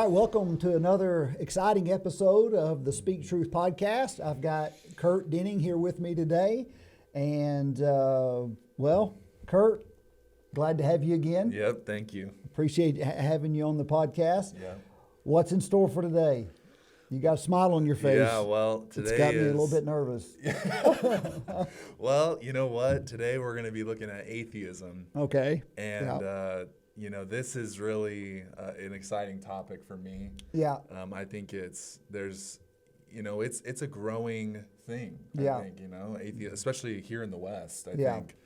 right, welcome to another exciting episode of the Speak Truth podcast. I've got Kurt Denning here with me today. And, Kurt, glad to have you again. Yep, thank you. Appreciate having you on the podcast. Yeah. What's in store for today? You got a smile on your face. Yeah, well, today it's got me a little bit nervous. Well, you know what? Today we're going to be looking at atheism. Okay. And, this is really an exciting topic for me. Yeah. I think it's a growing thing. Yeah. I think, atheist, especially here in the West, I Yeah. think.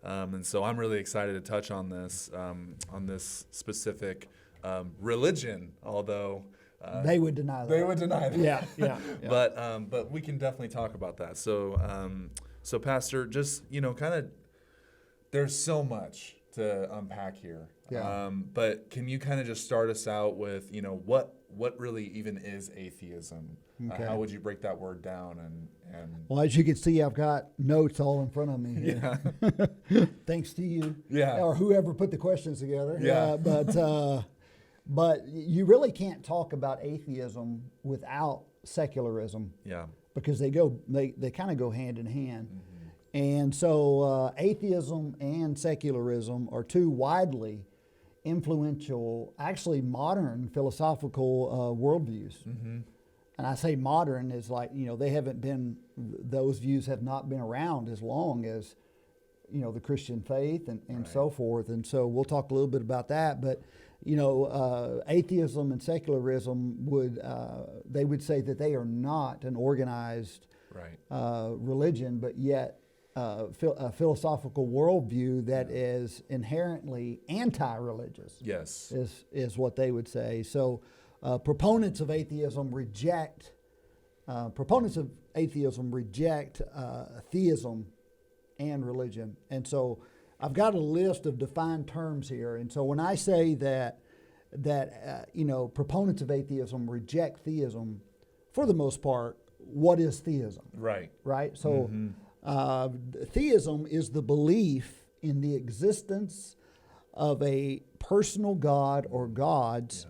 And so I'm really excited to touch on this specific religion, although they would deny that. They would deny that. Yeah. But we can definitely talk about that. So, Pastor, just there's so much to unpack here. Yeah. But can you kind of just start us out with what really even is atheism? Okay. How would you break that word down? And Well, as you can see, I've got notes all in front of me here. Yeah. Thanks to you. Yeah. Or whoever put the questions together. Yeah. But you really can't talk about atheism without secularism. Yeah. Because they kind of go hand in hand. Mm-hmm. And so atheism and secularism are two widely influential, actually modern philosophical worldviews. Mm-hmm. And I say modern is those views have not been around as long as, the Christian faith and right. So forth. And so we'll talk a little bit about that. But, atheism and secularism they would say that they are not an organized right. Religion, but yet a philosophical worldview that is inherently anti-religious. Yes. Is what they would say. So proponents of atheism reject theism and religion. And so I've got a list of defined terms here. And so when I say that proponents of atheism reject theism, for the most part, what is theism? Right. Right? So theism is the belief in the existence of a personal God or gods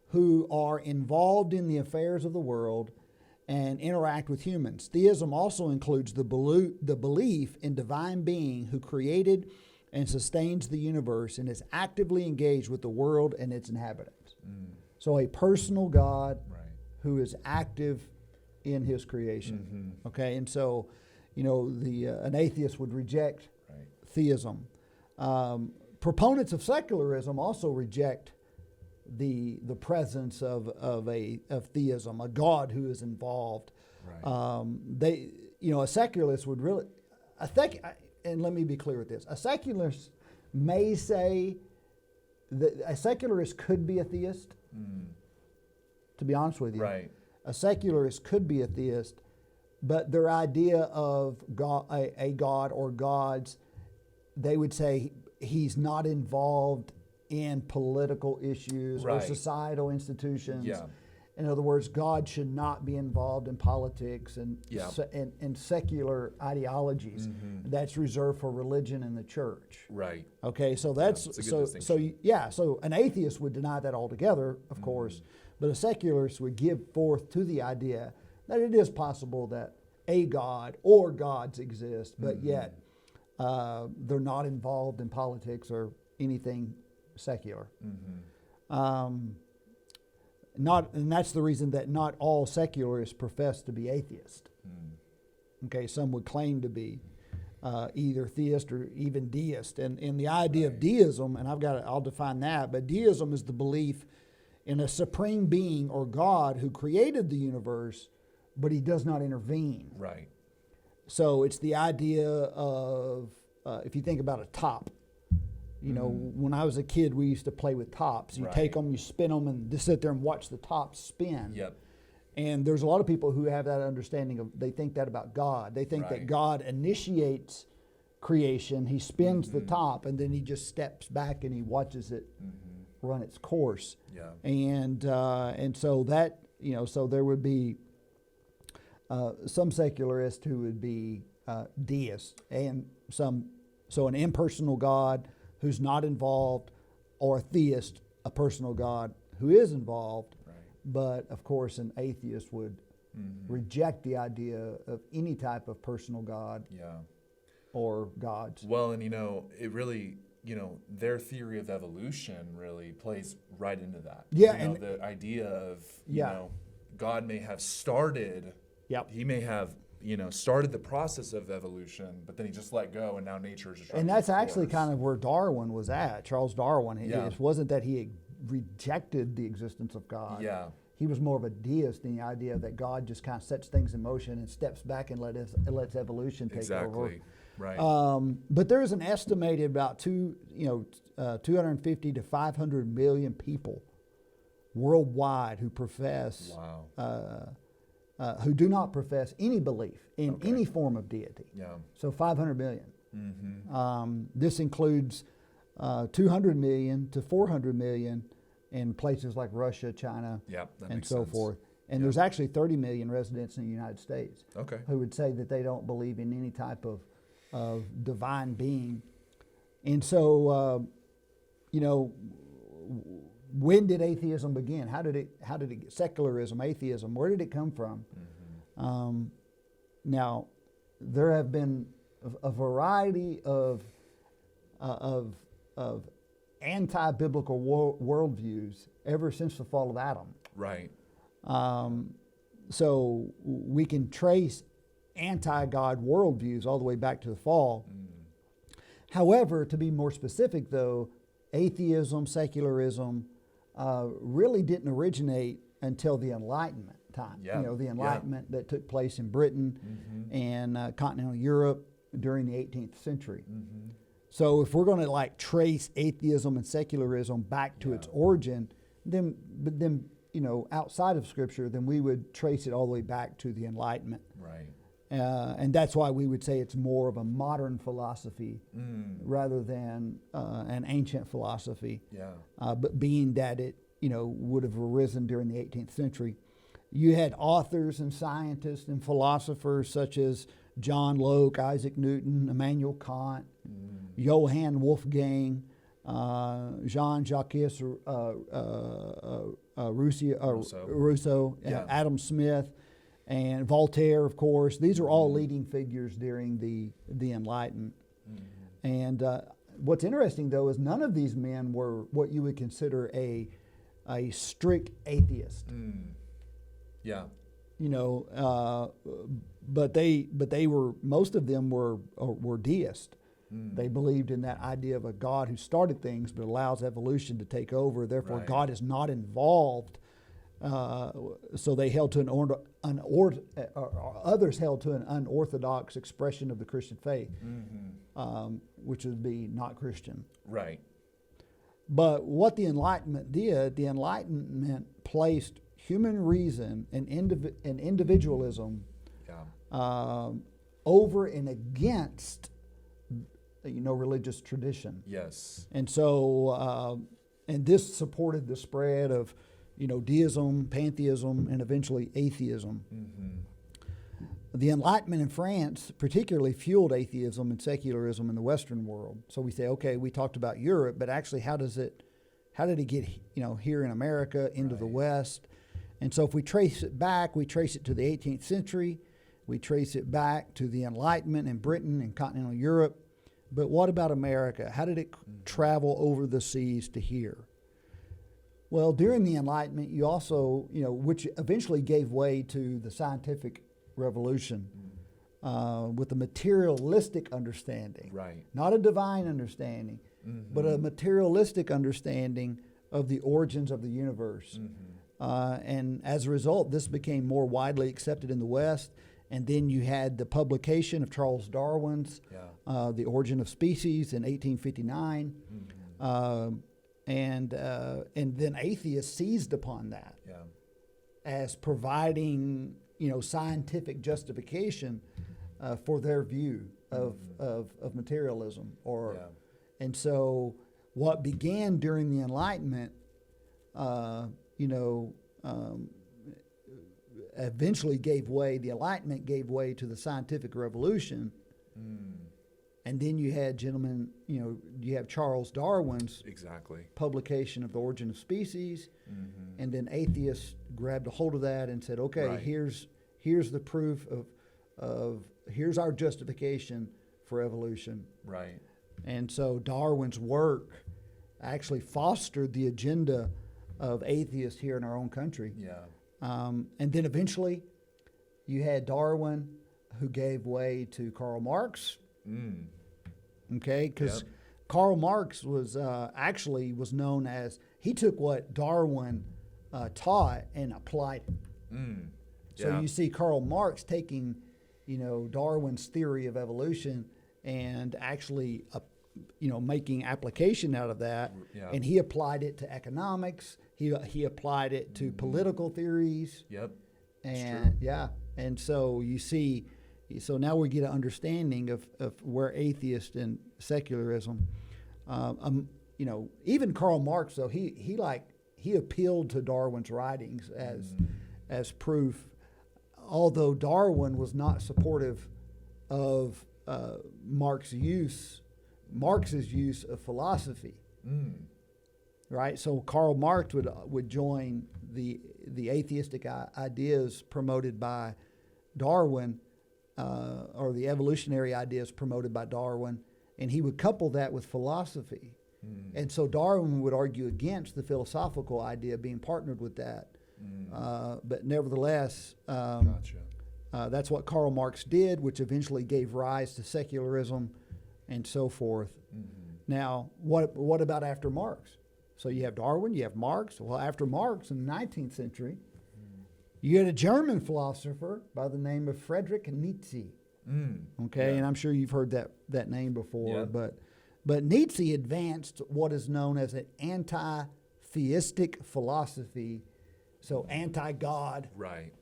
who are involved in the affairs of the world and interact with humans. Theism also includes the belief in divine being who created and sustains the universe and is actively engaged with the world and its inhabitants. Mm. So a personal God right. who is active in his creation. Mm-hmm. Okay, and so an atheist would reject right. theism. Proponents of secularism also reject the presence of theism, a God who is involved. Right. A secularist would really, and let me be clear with this, a secularist may say that a secularist could be a theist. To be honest with you, right. A secularist could be a theist, but their idea of God, a God or gods, they would say he's not involved in political issues right. or societal institutions. Yeah. In other words, God should not be involved in politics and secular ideologies. Mm-hmm. That's reserved for religion and the church. Right. Okay, so that's so an atheist would deny that altogether, of course, but a secularist would give forth to the idea that it is possible that a God or gods exist, but yet they're not involved in politics or anything secular. Mm-hmm. And that's the reason that not all secularists profess to be atheist. Okay, some would claim to be either theist or even deist. And the idea of deism, and I'll define that, but deism is the belief in a supreme being or God who created the universe, but he does not intervene. Right. So it's the idea of, if you think about a top, when I was a kid, we used to play with tops. You take them, you spin them, and just sit there and watch the tops spin. Yep. And there's a lot of people who have that understanding of, they think that about God. They think that God initiates creation, he spins the top, and then he just steps back and he watches it run its course. Yeah. And so that, so there would be some secularists who would be deists, and so an impersonal God who's not involved, or a theist, a personal God who is involved. Right. But of course, an atheist would reject the idea of any type of personal God Yeah. or gods. Well, and it really, their theory of evolution really plays right into that. Yeah, and and the idea of, Yeah. God may have started, Yep. he may have, started the process of evolution, but then he just let go, and now nature is just And that's actually kind of where Darwin was at. Charles Darwin. Yeah. It wasn't that he rejected the existence of God. Yeah. He was more of a deist in the idea that God just kind of sets things in motion and steps back and lets evolution take over. Exactly. Right. But there is an estimated about 250 to 500 million people worldwide who profess, Wow. who do not profess any belief in Okay. any form of deity. Yeah. So 500 million. Mm-hmm. This includes 200 million to 400 million in places like Russia, China, Yeah, that and makes so sense. forth. And Yeah. there's actually 30 million residents in the United States Okay. who would say that they don't believe in any type of divine being. And so, when did atheism begin? How did it get, secularism, atheism, where did it come from? Now, there have been a variety of anti-biblical worldviews ever since the fall of Adam. Right. So we can trace anti-God worldviews all the way back to the fall. However, to be more specific though, atheism, secularism really didn't originate until the Enlightenment time. Yeah. The Enlightenment that took place in Britain and continental Europe during the 18th century. So if we're going to trace atheism and secularism back to its origin, then outside of Scripture, then we would trace it all the way back to the Enlightenment. Right. And that's why we would say it's more of a modern philosophy rather than an ancient philosophy. Yeah. But being that it, would have arisen during the 18th century, you had authors and scientists and philosophers such as John Locke, Isaac Newton, Immanuel Kant, Johann Wolfgang, Jean-Jacques Rousseau, Yeah. Adam Smith, and Voltaire, of course. These are all leading figures during the Enlightenment. And what's interesting, though, is none of these men were what you would consider a strict atheist. Yeah. But they were, most of them were deists. They believed in that idea of a God who started things but allows evolution to take over. Therefore, Right. God is not involved. So they held to others held to an unorthodox expression of the Christian faith, which would be not Christian. Right. But what the Enlightenment did, the Enlightenment placed human reason and individualism over and against, religious tradition. Yes. And so, and this supported the spread of, deism, pantheism, and eventually atheism. The Enlightenment in France particularly fueled atheism and secularism in the Western world. So we say, okay, we talked about Europe, but actually how did it get, here in America into the West? And so if we trace it back, we trace it to the 18th century. We trace it back to the Enlightenment in Britain and continental Europe. But what about America? How did it travel over the seas to here? Well, during the Enlightenment, you also, which eventually gave way to the scientific revolution with a materialistic understanding. Right. Not a divine understanding, but a materialistic understanding of the origins of the universe. And as a result, this became more widely accepted in the West. And then you had the publication of Charles Darwin's The Origin of Species in 1859. And then atheists seized upon that as providing, scientific justification for their view of materialism. And so what began during the Enlightenment, eventually gave way, the Enlightenment gave way to the scientific revolution. And then you had you have Charles Darwin's publication of The Origin of Species, and then atheists grabbed a hold of that and said, okay, Right. here's the proof of here's our justification for evolution. Right. And so Darwin's work actually fostered the agenda of atheists here in our own country. Yeah. And then eventually you had Darwin, who gave way to Karl Marx. Okay, because Yep. Karl Marx was actually was known as, he took what Darwin taught and applied it. So Yeah. you see Karl Marx taking, Darwin's theory of evolution and actually, making application out of that. Yeah. And he applied it to economics. He applied it to political theories. Yep. And and so you see, so now we get an understanding of where atheist and secularism, even Karl Marx, though, he appealed to Darwin's writings as proof, although Darwin was not supportive of Marx's use of philosophy. Right, so Karl Marx would join the atheistic ideas promoted by Darwin, or the evolutionary ideas promoted by Darwin, and he would couple that with philosophy. And so Darwin would argue against the philosophical idea being partnered with that. But nevertheless, Gotcha. that's what Karl Marx did, which eventually gave rise to secularism and so forth. Now, what about after Marx? So you have Darwin, you have Marx. Well, after Marx in the 19th century, you had a German philosopher by the name of Friedrich Nietzsche. Okay, Yeah. and I'm sure you've heard that name before. Yeah. But Nietzsche advanced what is known as an anti-theistic philosophy. So anti-God, Right.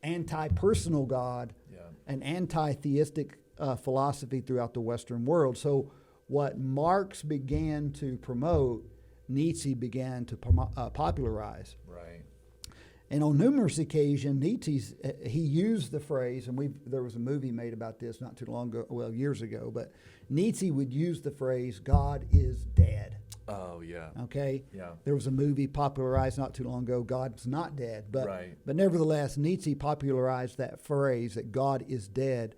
anti-personal God, Yeah. an anti-theistic philosophy throughout the Western world. So what Marx began to promote, Nietzsche began to popularize. Right. And on numerous occasions, he used the phrase, and there was a movie made about this not too long ago, well, years ago, but Nietzsche would use the phrase, God is dead. Oh, yeah. Okay? Yeah. There was a movie popularized not too long ago, God's not dead. But, Right. but nevertheless, Nietzsche popularized that phrase that God is dead.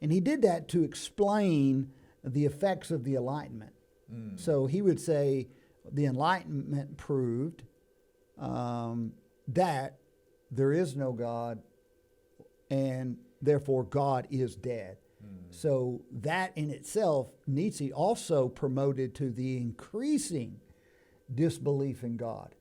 And he did that to explain the effects of the Enlightenment. So he would say the Enlightenment proved that there is no God, and therefore God is dead. So that in itself, Nietzsche also promoted to the increasing disbelief in God.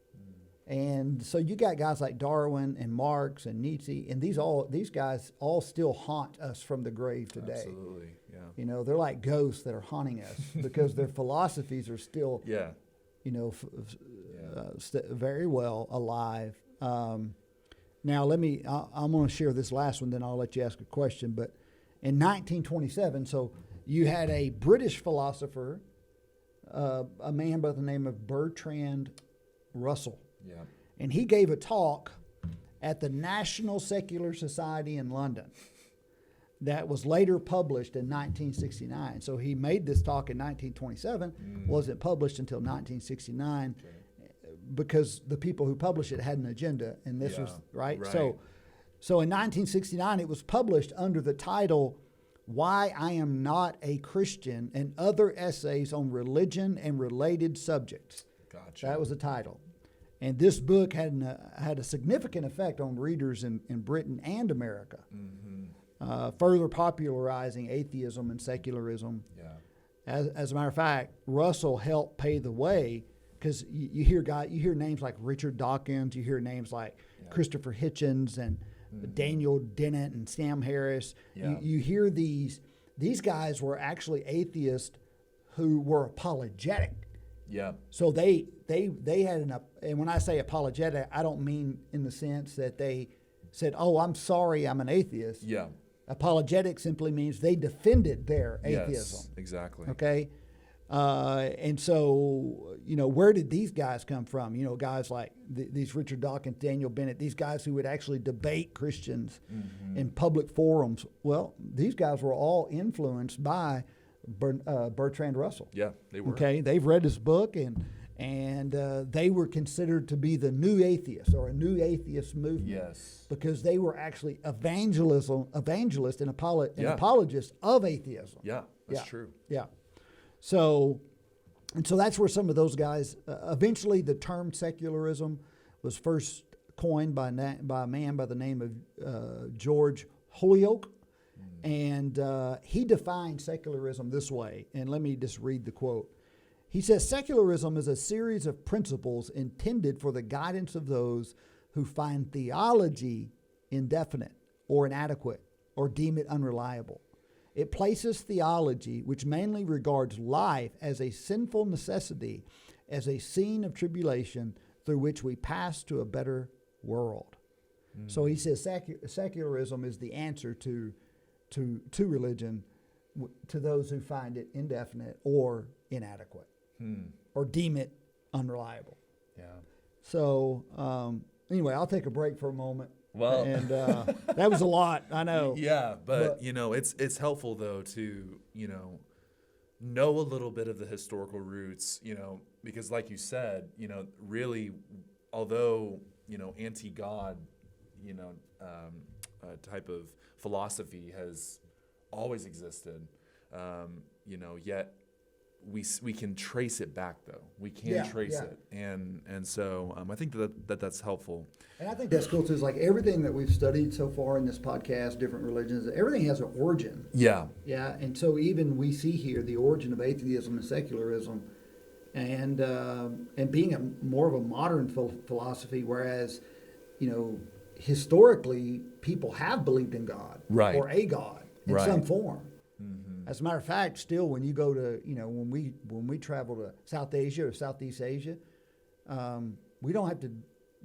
And so you got guys like Darwin and Marx and Nietzsche, and these guys all still haunt us from the grave today. Absolutely. Yeah. They're like ghosts that are haunting us because their philosophies are still, Yeah. very well alive. Now I'm going to share this last one, then I'll let you ask a question. But in 1927, so you had a British philosopher, a man by the name of Bertrand Russell. Yeah. And he gave a talk at the National Secular Society in London that was later published in 1969. So he made this talk in 1927, wasn't published until 1969, because the people who published it had an agenda, and this was, right? So in 1969, it was published under the title, Why I Am Not a Christian, and Other Essays on Religion and Related Subjects. Gotcha. That was the title. And this book had a significant effect on readers in Britain and America, further popularizing atheism and secularism. Yeah. As a matter of fact, Russell helped pay the way, because you hear names like Richard Dawkins, you hear names like Christopher Hitchens and Daniel Dennett and Sam Harris. Yeah. You hear these guys were actually atheists who were apologetic. Yeah. So they had and when I say apologetic, I don't mean in the sense that they said, "Oh, I'm sorry, I'm an atheist." Yeah. Apologetic simply means they defended their atheism. Yes, exactly. Okay, and so where did these guys come from? Guys like these Richard Dawkins, Daniel Bennett, these guys who would actually debate Christians in public forums. Well, these guys were all influenced by Bertrand Russell. Yeah, they were. Okay, they've read his book, And they were considered to be the new atheists, or a new atheist movement. Yes. Because they were actually evangelists and Yeah. apologists of atheism. Yeah, that's Yeah. true. Yeah. So that's where some of those guys, eventually the term secularism was first coined by a man by the name of George Holyoake. And he defined secularism this way. And let me just read the quote. He says, secularism is a series of principles intended for the guidance of those who find theology indefinite or inadequate or deem it unreliable. It places theology, which mainly regards life as a sinful necessity, as a scene of tribulation through which we pass to a better world. So he says secularism is the answer to religion, to those who find it indefinite or inadequate. Or deem it unreliable. Yeah. So anyway, I'll take a break for a moment. Well, and that was a lot, I know. Yeah, but it's helpful though to know a little bit of the historical roots, because like you said, really, although anti-God, type of philosophy has always existed, yet we can trace it back though. We can trace it, and so I think that's helpful. And I think that's cool too. Is like everything that we've studied so far in this podcast, different religions, everything has an origin. Yeah. Yeah, and so even we see here the origin of atheism and secularism, and being more of a modern philosophy, whereas historically people have believed in God, right, or a God in right. some form. As a matter of fact, still, when you go to, when we travel to South Asia or Southeast Asia, we don't have to.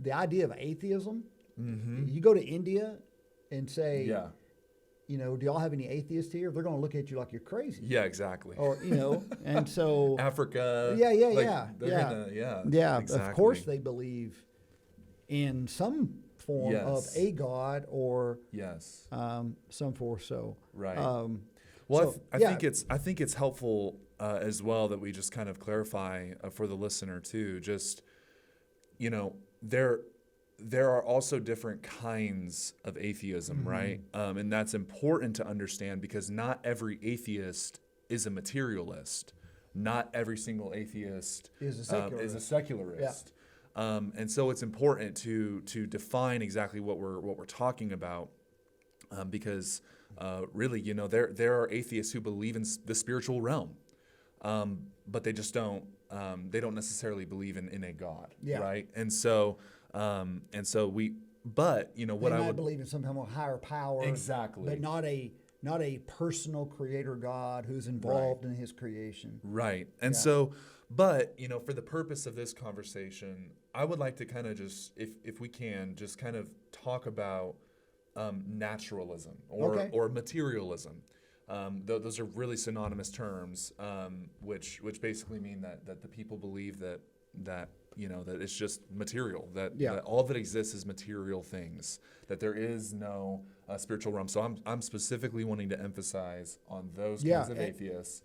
The idea of atheism, you go to India and say, do y'all have any atheists here? They're going to look at you like you're crazy. Yeah, exactly. Or and so Africa. Yeah. Exactly. Of course, they believe in some form of a God or some force. So right. Well, I think it's helpful as well that we just kind of clarify for the listener too. Just there are also different kinds of atheism, right? And that's important to understand because not every atheist is a materialist. Not every single atheist is a secularist. Yeah. And so it's important to define exactly what we're talking about because. Really, there are atheists who believe in the spiritual realm, but they just don't. They don't necessarily believe in a God, right? And so we. But what I would believe in some kind of higher power, exactly, but not a personal creator God who's involved in His creation, right? And so, but for the purpose of this conversation, I would like to kind of just, if we can, just kind of talk about. Naturalism or materialism. Those are really synonymous terms, which basically mean that the people believe that that it's just material, that all that exists is material things, that there is no spiritual realm. So I'm specifically wanting to emphasize on those kinds of atheists.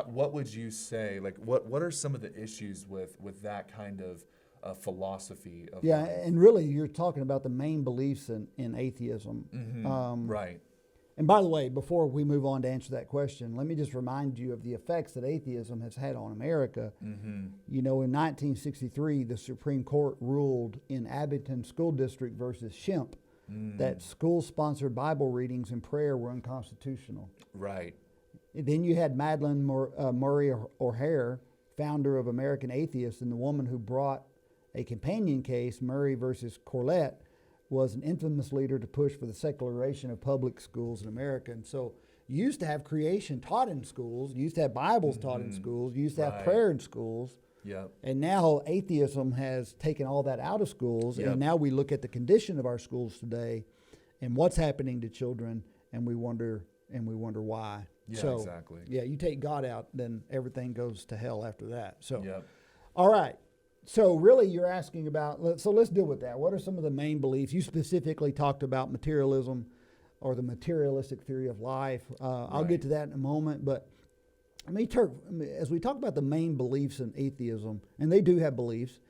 What would you say? Like, what are some of the issues with that kind of philosophy of life? And really you're talking about the main beliefs in atheism. Right. And by the way, before we move on to answer that question, let me just remind you of the effects that atheism has had on America. In 1963, the Supreme Court ruled in Abington School District versus Shemp that school-sponsored Bible readings and prayer were unconstitutional. Right. Then you had Madeleine Murray O'Hair, founder of American Atheists, and the woman who brought a companion case, Murray versus Corlett, was an infamous leader to push for the secularization of public schools in America. And so you used to have creation taught in schools. You used to have Bibles taught in schools. You used to have prayer in schools. Yep. And now atheism has taken all that out of schools. And now we look at the condition of our schools today and what's happening to children, and we wonder why. Yeah, so, exactly. Yeah, you take God out, then everything goes to hell after that. So, all right. So really you're asking about, so let's deal with that. What are some of the main beliefs? You specifically talked about materialism or the materialistic theory of life. I'll get to that in a moment, but as we talk about the main beliefs in atheism, and they do have beliefs,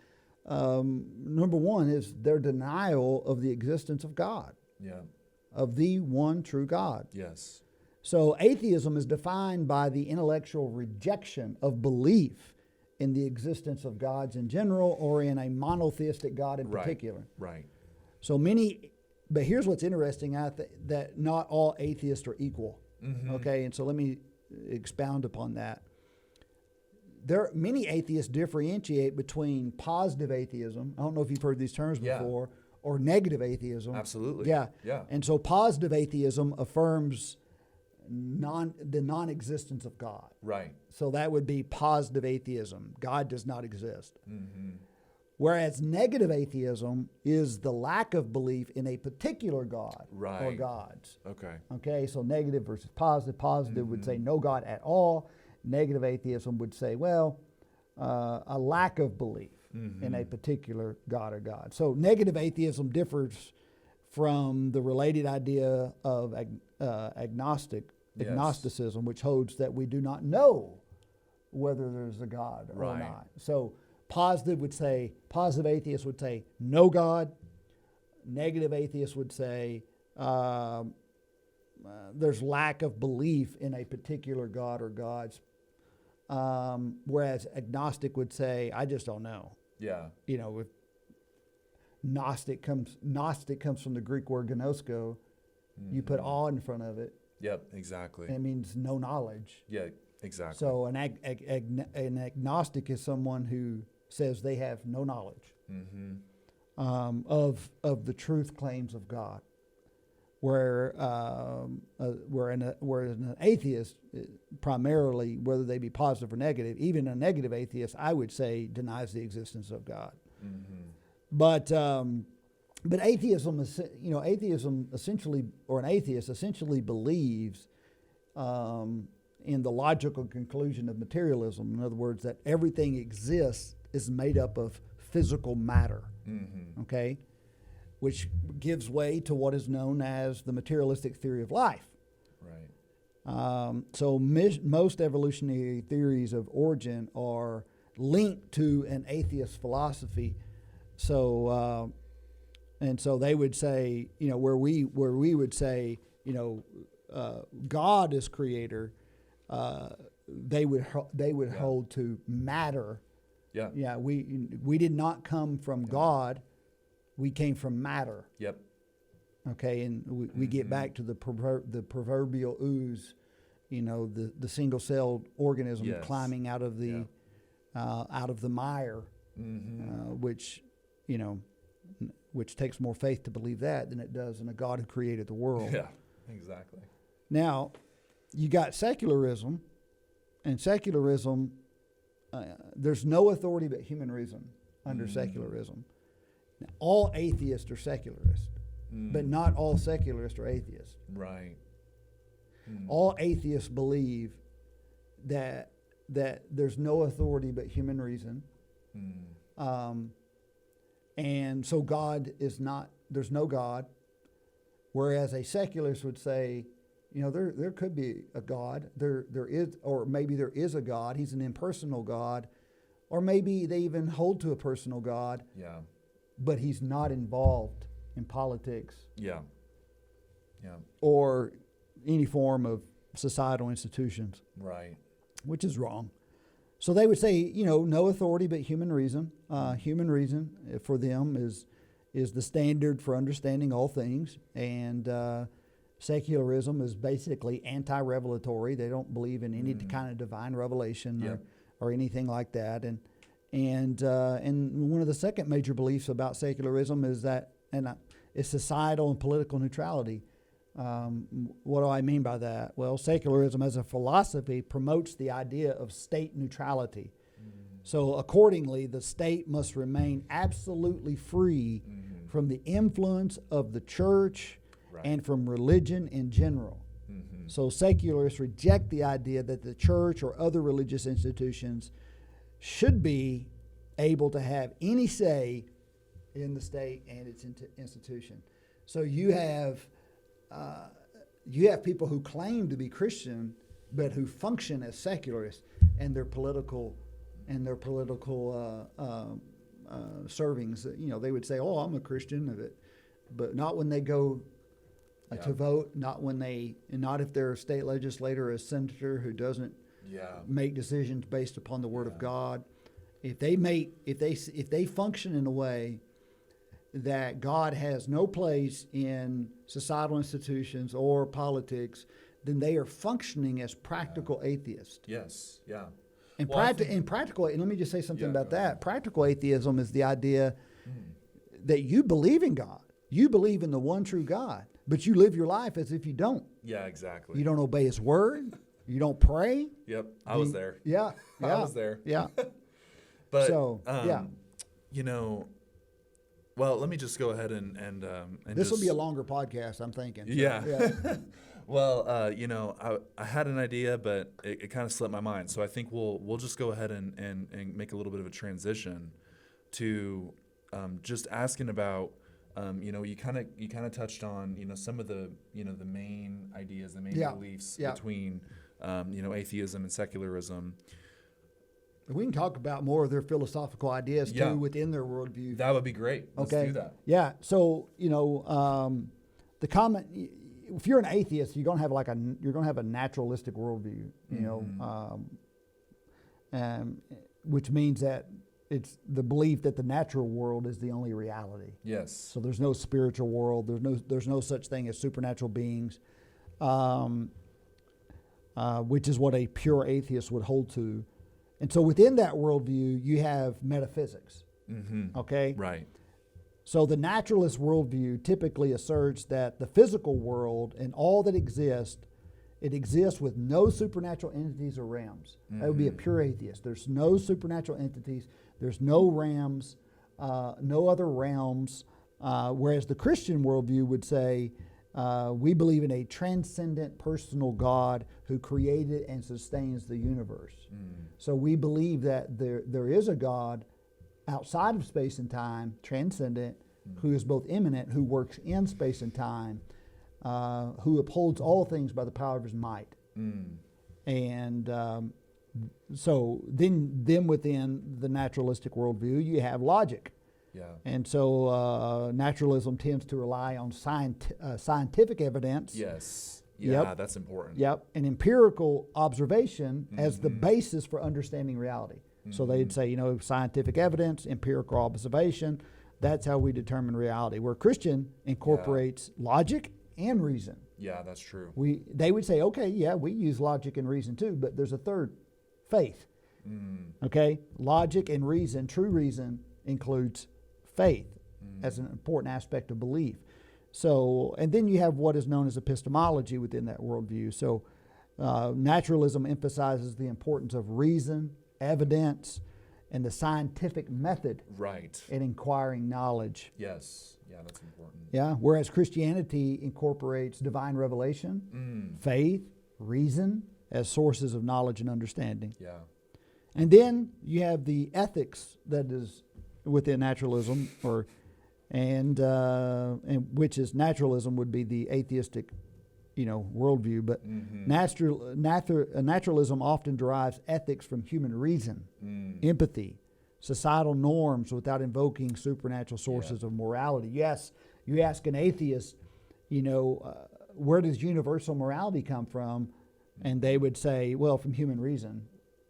number one is their denial of the existence of God. Yeah. Of the one true God. Yes. So atheism is defined by the intellectual rejection of belief in the existence of gods in general or in a monotheistic God in particular. Right. So but here's what's interesting, that not all atheists are equal. Mm-hmm. Okay, and so let me expound upon that. Many atheists differentiate between positive atheism. I don't know if you've heard these terms before, or negative atheism. Absolutely. Yeah. Yeah. And so positive atheism affirms the non-existence of God. Right. So that would be positive atheism. God does not exist. Mm-hmm. Whereas negative atheism is the lack of belief in a particular God or gods. Okay. Okay, so negative versus positive. Positive would say no God at all. Negative atheism would say, well, a lack of belief in a particular God or God. So negative atheism differs from the related idea of agnosticism, which holds that we do not know whether there's a God or not. So positive atheists would say no God. Negative atheists would say there's lack of belief in a particular God or gods. Whereas agnostic would say, I just don't know. Yeah. You know, with Gnostic comes from the Greek word gnosko. You put awe in front of it. Yep, exactly. And it means no knowledge. Yeah, exactly. So an agnostic is someone who says they have no knowledge of the truth claims of God. Whereas an atheist, primarily, whether they be positive or negative, even a negative atheist, I would say, denies the existence of God. But atheism essentially, or an atheist essentially believes in the logical conclusion of materialism. In other words, that everything exists is made up of physical matter. Okay. Which gives way to what is known as the materialistic theory of life. Right. So most evolutionary theories of origin are linked to an atheist philosophy. So and so they would say, where we would say, God is creator, they would hold to matter. Yeah. Yeah. We did not come from God. We came from matter. Yep. Okay, and we get back to the proverbial ooze, the single-celled organism climbing out of the mire, which takes more faith to believe that than it does in a God who created the world. Yeah, exactly. Now, you got secularism, and secularism, there's no authority but human reason under secularism. Now, all atheists are secularists, but not all secularists are atheists. Right. All atheists believe that there's no authority but human reason, and so there's no God. Whereas a secularist would say, there could be a God. There is, or maybe there is a God. He's an impersonal God, or maybe they even hold to a personal God. Yeah. But he's not involved in politics. Yeah. Yeah. Or any form of societal institutions. Right. Which is wrong. So they would say, no authority but human reason. Human reason for them is the standard for understanding all things. And secularism is basically anti-revelatory. They don't believe in any kind of divine revelation or anything like that. And one of the second major beliefs about secularism is is societal and political neutrality. What do I mean by that? Well, secularism as a philosophy promotes the idea of state neutrality. So accordingly, the state must remain absolutely free from the influence of the church and from religion in general. So secularists reject the idea that the church or other religious institutions should be able to have any say in the state and its institution. So you have people who claim to be Christian, but who function as secularists, and their political servings. They would say, "Oh, I'm a Christian," but not when they go to vote. Not if they're a state legislator or a senator who doesn't make decisions based upon the Word of God. If they function in a way that God has no place in societal institutions or politics, then they are functioning as practical atheists. Yes. Yeah. And practical, let me just say something about that. Practical atheism is the idea that you believe in God. You believe in the one true God, but you live your life as if you don't. Yeah, exactly. You don't obey His word. You don't pray. Yep, I was there. Yeah. I was there. Yeah. But so, well, let me just go ahead and this will be a longer podcast, I'm thinking. So, yeah. Well, I had an idea, but it kind of slipped my mind. So I think we'll just go ahead and make a little bit of a transition to just asking about, you kind of touched on, some of the, the main ideas, the main beliefs between, atheism and secularism. We can talk about more of their philosophical ideas too within their worldview. That would be great. Let's do that. Yeah. So the comment, if you're an atheist, you're gonna have a naturalistic worldview. Which means that it's the belief that the natural world is the only reality. Yes. So there's no spiritual world. There's no such thing as supernatural beings, which is what a pure atheist would hold to. And so within that worldview, you have metaphysics. Mm-hmm. Okay? Right. So the naturalist worldview typically asserts that the physical world and all that exists, it exists with no supernatural entities or realms. Mm-hmm. That would be a pure atheist. There's no supernatural entities. There's no realms, no other realms. Whereas the Christian worldview would say, we believe in a transcendent personal God who created and sustains the universe. Mm. So we believe that there is a God outside of space and time, transcendent, who is both immanent, who works in space and time, who upholds all things by the power of His might. Mm. And so then within the naturalistic worldview, you have logic. Yeah. And so naturalism tends to rely on scientific evidence. Yes. Yeah, that's important. Yep. And empirical observation as the basis for understanding reality. Mm-hmm. So they'd say, scientific evidence, empirical observation, that's how we determine reality. Where Christian incorporates logic and reason. Yeah, that's true. They would say, okay, we use logic and reason too, but there's a third, faith. Mm. Okay? Logic and reason, true reason, includes faith as an important aspect of belief. So, and then you have what is known as epistemology within that worldview. So naturalism emphasizes the importance of reason, evidence, and the scientific method in inquiring knowledge. Yes. Yeah, that's important. Yeah, whereas Christianity incorporates divine revelation, faith, reason as sources of knowledge and understanding. Yeah. And then you have the ethics that is within naturalism, and which is naturalism would be the atheistic, worldview. But naturalism often derives ethics from human reason, empathy, societal norms, without invoking supernatural sources of morality. Yes, you ask an atheist, where does universal morality come from, and they would say, well, from human reason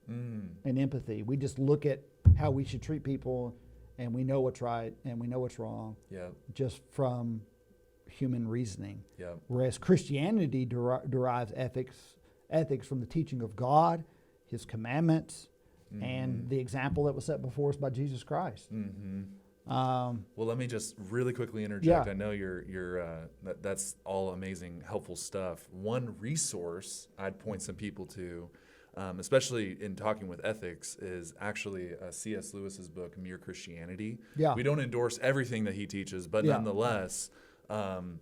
and empathy. We just look at how we should treat people. And we know what's right and we know what's wrong just from human reasoning. Yep. Whereas Christianity derives ethics from the teaching of God, His commandments, and the example that was set before us by Jesus Christ. Mm-hmm. Well, let me just really quickly interject. I know that's all amazing, helpful stuff. One resource I'd point some people to, especially in talking with ethics, is actually C.S. Lewis's book, Mere Christianity. Yeah. We don't endorse everything that he teaches, but nonetheless, I'm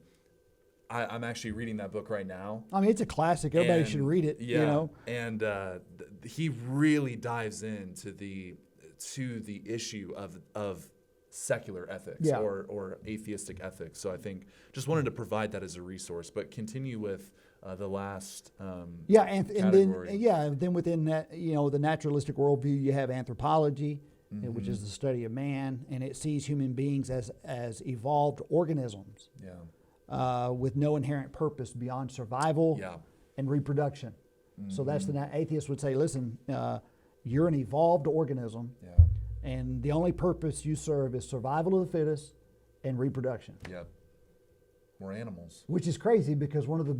actually reading that book right now. I mean, it's a classic. Everybody should read it. Yeah, and he really dives into the issue of secular ethics Yeah. or atheistic ethics. So I think just wanted to provide that as a resource, but continue with the last category. Then within that, the naturalistic worldview, you have anthropology, which is the study of man, and it sees human beings as evolved organisms with no inherent purpose beyond survival and reproduction. So that's the atheist would say, listen, you're an evolved organism, and the only purpose you serve is survival of the fittest and reproduction. Yep. We're animals. Which is crazy, because one of the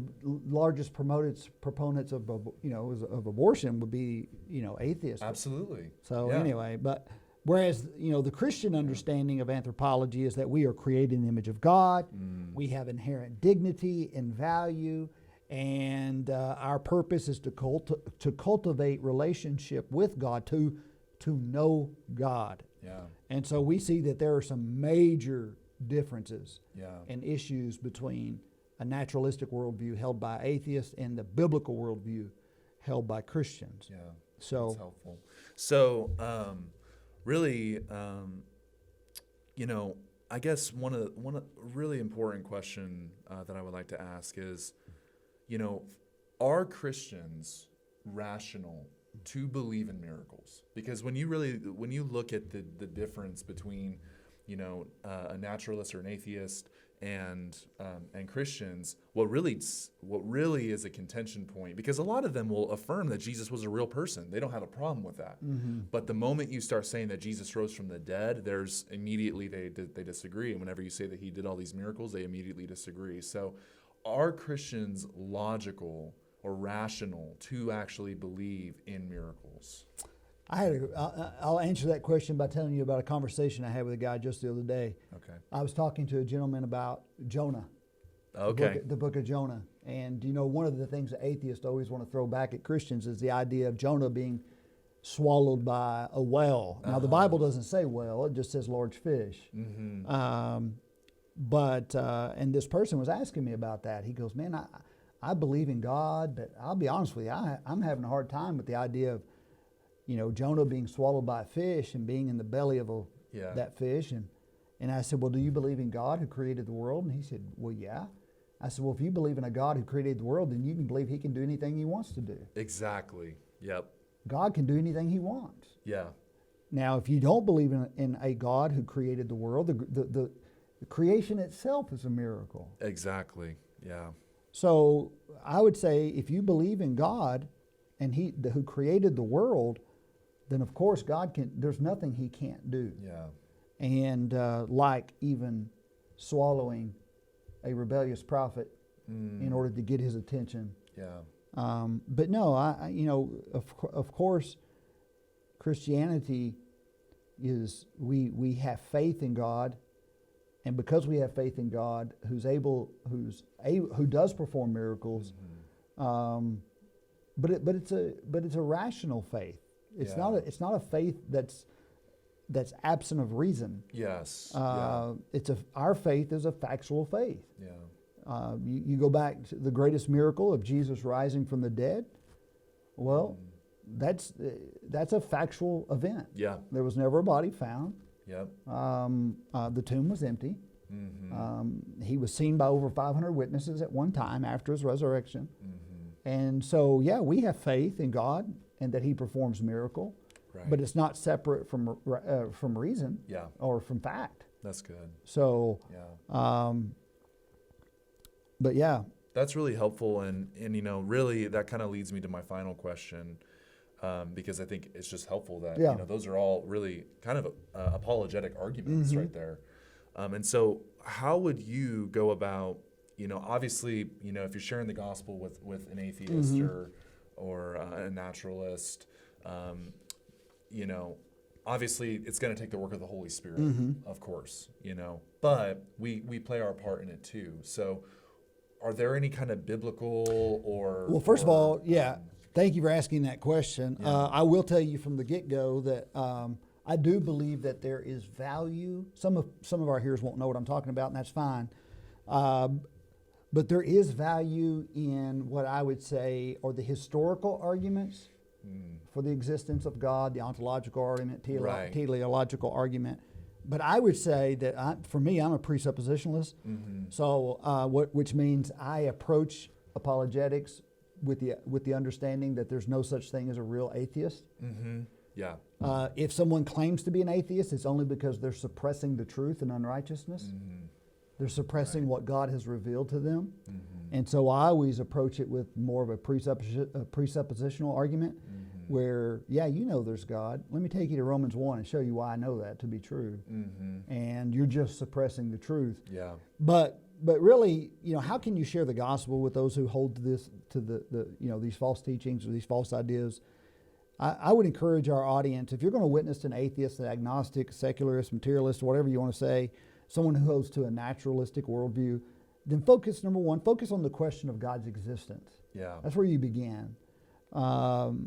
largest proponents of abortion would be atheists. Absolutely. So anyway, but whereas the Christian understanding of anthropology is that we are created in the image of God, we have inherent dignity and value, and our purpose is to cultivate relationship with God, to know God. Yeah. And so we see that there are some major differences and issues between a naturalistic worldview held by atheists and the biblical worldview held by Christians. Yeah, so that's helpful. So really, I guess one really important question that I would like to ask is, are Christians rational to believe in miracles? Because when you look at the difference between a naturalist or an atheist and Christians, what really is a contention point, because a lot of them will affirm that Jesus was a real person. They don't have a problem with that. But the moment you start saying that Jesus rose from the dead, there's immediately they disagree. And whenever you say that he did all these miracles, they immediately disagree. So are Christians logical or rational to actually believe in miracles? I'll answer that question by telling you about a conversation I had with a guy just the other day. Okay. I was talking to a gentleman about Jonah. Okay. The book of Jonah. And one of the things that atheists always want to throw back at Christians is the idea of Jonah being swallowed by a whale. Now the Bible doesn't say whale, it just says large fish. And this person was asking me about that. He goes, man, I believe in God, but I'll be honest with you, I'm having a hard time with the idea of Jonah being swallowed by a fish and being in the belly of that fish. And I said, well, do you believe in God who created the world? And he said, well, yeah. I said, well, if you believe in a God who created the world, then you can believe he can do anything he wants to do. Exactly. Yep. God can do anything he wants. Yeah. Now, if you don't believe in a God who created the world, the creation itself is a miracle. Exactly. Yeah. So I would say if you believe in God and who created the world, then of course there's nothing he can't do. Yeah. And like even swallowing a rebellious prophet in order to get his attention. Yeah. But no, of course, Christianity is we have faith in God, and because we have faith in God, who does perform miracles, but it's a rational faith. It's not a faith that's absent of reason. Yes. Our faith is a factual faith. Yeah. You go back to the greatest miracle of Jesus rising from the dead. Well, that's a factual event. Yeah. There was never a body found. Yep. The tomb was empty. He was seen by over 500 witnesses at one time after his resurrection. And so, we have faith in God and that he performs miracle. Right. But it's not separate from reason or from fact. That's good. So, but yeah. That's really helpful, and really that kind of leads me to my final question, because I think it's just helpful that those are all really kind of apologetic arguments right there. And so how would you go about, obviously, if you're sharing the gospel with an atheist or a naturalist, obviously it's going to take the work of the Holy Spirit, of course, but we play our part in it too. So are there any kind of biblical or... Well, first of all, thank you for asking that question. Yeah. I will tell you from the get-go that I do believe that there is value. Some of our hearers won't know what I'm talking about, and that's fine. But there is value in what I would say are the historical arguments for the existence of God, the ontological argument, teleological argument. But I would say that for me, I'm a presuppositionalist. So which means I approach apologetics with the understanding that there's no such thing as a real atheist. Yeah. If someone claims to be an atheist, it's only because they're suppressing the truth and unrighteousness. They're suppressing what God has revealed to them. And so I always approach it with more of a presuppositional argument where, yeah, you know there's God. Let me take you to Romans 1 and show you why I know that to be true. And you're just suppressing the truth. Yeah. But really, how can you share the gospel with those who hold to these false teachings or these false ideas? I would encourage our audience, if you're going to witness to an atheist, an agnostic, secularist, materialist, whatever you want to say, someone who holds to a naturalistic worldview, then number one, focus on the question of God's existence. Yeah. That's where you begin. The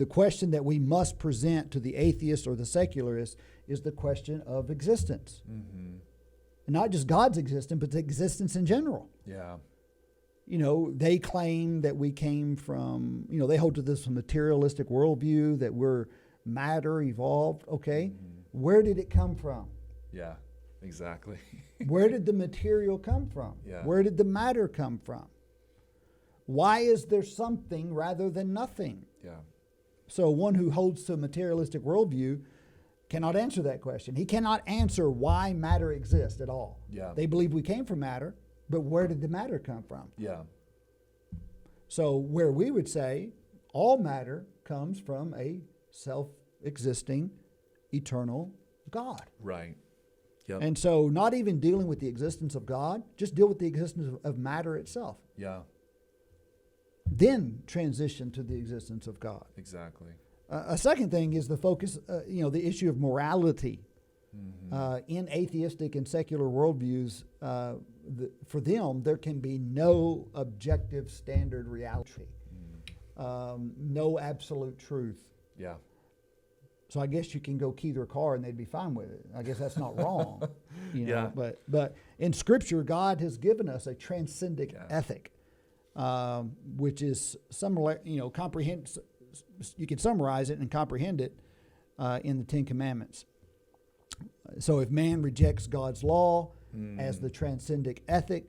question that we must present to the atheist or the secularist is the question of existence. And not just God's existence, but the existence in general. Yeah. They claim that we came from, they hold to this materialistic worldview that we're matter evolved. Okay. Where did it come from? Yeah, exactly. Where did the material come from? Yeah. Where did the matter come from? Why is there something rather than nothing? Yeah. So one who holds to a materialistic worldview cannot answer that question. He cannot answer why matter exists at all. Yeah. They believe we came from matter, but where did the matter come from? Yeah. So where we would say all matter comes from a self-existing, eternal God. Right. Yep. And so not even dealing with the existence of God, just deal with the existence of matter itself. Yeah. Then transition to the existence of God. Exactly. A second thing is the focus, the issue of morality. In atheistic and secular worldviews, for them, there can be no objective standard reality, no absolute truth. Yeah. So I guess you can go key their car and they'd be fine with it. I guess that's not wrong, Yeah. But in Scripture, God has given us a transcendent ethic, which is similar, you can summarize it and comprehend it in the Ten Commandments. So if man rejects God's law as the transcendent ethic,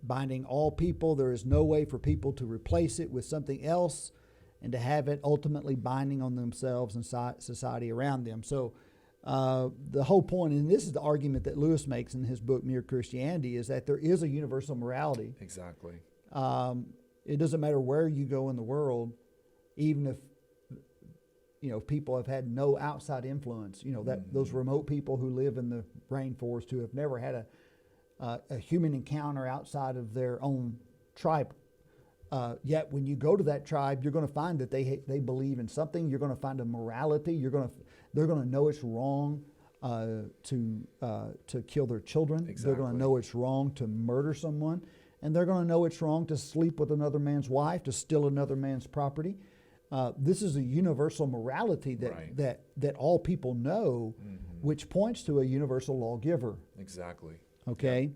binding all people, there is no way for people to replace it with something else and to have it ultimately binding on themselves and society around them. So the whole point, and this is the argument that Lewis makes in his book, Mere Christianity, is that there is a universal morality. Exactly. It doesn't matter where you go in the world, even if people have had no outside influence, that those remote people who live in the rainforest who have never had a human encounter outside of their own tribe. Yet when you go to that tribe, you're going to find that they believe in something. You're going to find a morality. They're going to know it's wrong to kill their children. Exactly. They're going to know it's wrong to murder someone, and they're going to know it's wrong to sleep with another man's wife, to steal another man's property. This is a universal morality that all people know, which points to a universal lawgiver. Exactly. Okay? Yep.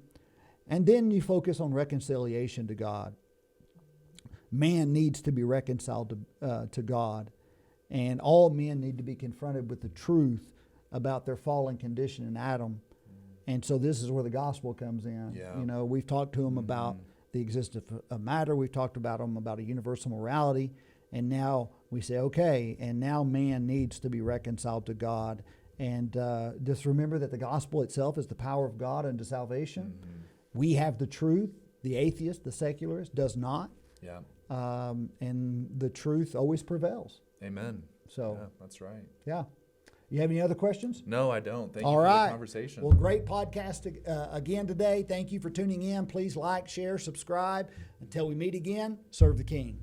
And then you focus on reconciliation to God. Man needs to be reconciled to God, and all men need to be confronted with the truth about their fallen condition in Adam. And so this is where the gospel comes in. Yeah. We've talked to them about the existence of matter. We've talked about them about a universal morality. And now we say, okay, and now man needs to be reconciled to God. And just remember that the gospel itself is the power of God unto salvation. We have the truth. The atheist, the secularist, does not. Yeah. And the truth always prevails. Amen. So yeah, that's right. Yeah. You have any other questions? No, I don't. Thank you All for right. the conversation. Well, great podcast again today. Thank you for tuning in. Please like, share, subscribe. Until we meet again, serve the King.